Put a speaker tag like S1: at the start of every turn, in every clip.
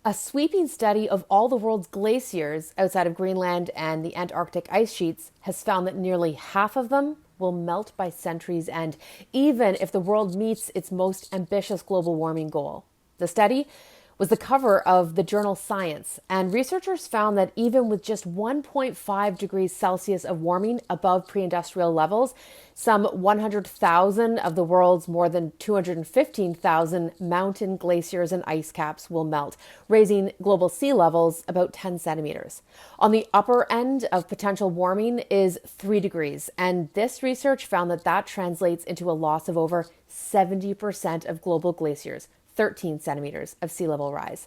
S1: A sweeping study of all the world's glaciers outside of Greenland and the Antarctic ice sheets has found that nearly half of them will melt by century's end, even if the world meets its most ambitious global warming goal. The study was the cover of the journal Science, and researchers found that even with just 1.5 degrees Celsius of warming above pre-industrial levels, some 100,000 of the world's more than 215,000 mountain glaciers and ice caps will melt, raising global sea levels about 10 centimeters. On the upper end of potential warming is 3 degrees, and this research found that that translates into a loss of over 70% of global glaciers, 13 centimeters of sea level rise.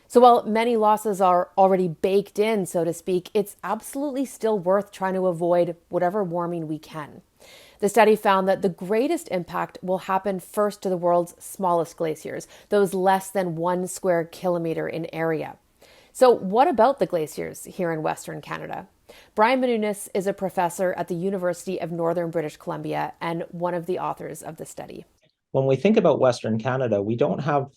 S1: So while many losses are already baked in, so to speak, it's absolutely still worth trying to avoid whatever warming we can. The study found that the greatest impact will happen first to the world's smallest glaciers, those less than 1 square kilometer in area. So what about the glaciers here in Western Canada? Brian Menounos is a professor at the University of Northern British Columbia and one of the authors of the study.
S2: When we think about Western Canada, we don't have,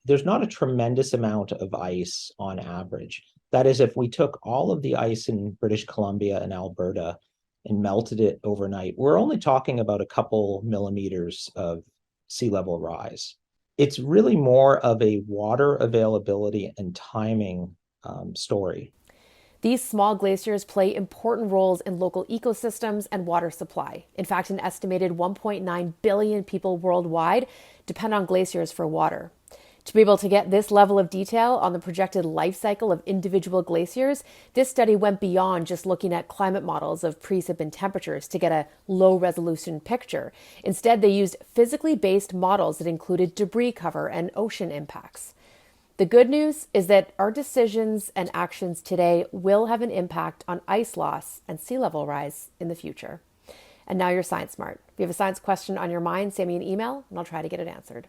S2: there's not a tremendous amount of ice on average. That is, if we took all of the ice in British Columbia and Alberta and melted it overnight, we're only talking about a couple millimeters of sea level rise. It's really more of a water availability and timing story.
S1: These small glaciers play important roles in local ecosystems and water supply. In fact, an estimated 1.9 billion people worldwide depend on glaciers for water. To be able to get this level of detail on the projected life cycle of individual glaciers, this study went beyond just looking at climate models of precip and temperatures to get a low-resolution picture. Instead, they used physically based models that included debris cover and ocean impacts. The good news is that our decisions and actions today will have an impact on ice loss and sea level rise in the future. And now you're science smart. If you have a science question on your mind, send me an email and I'll try to get it answered.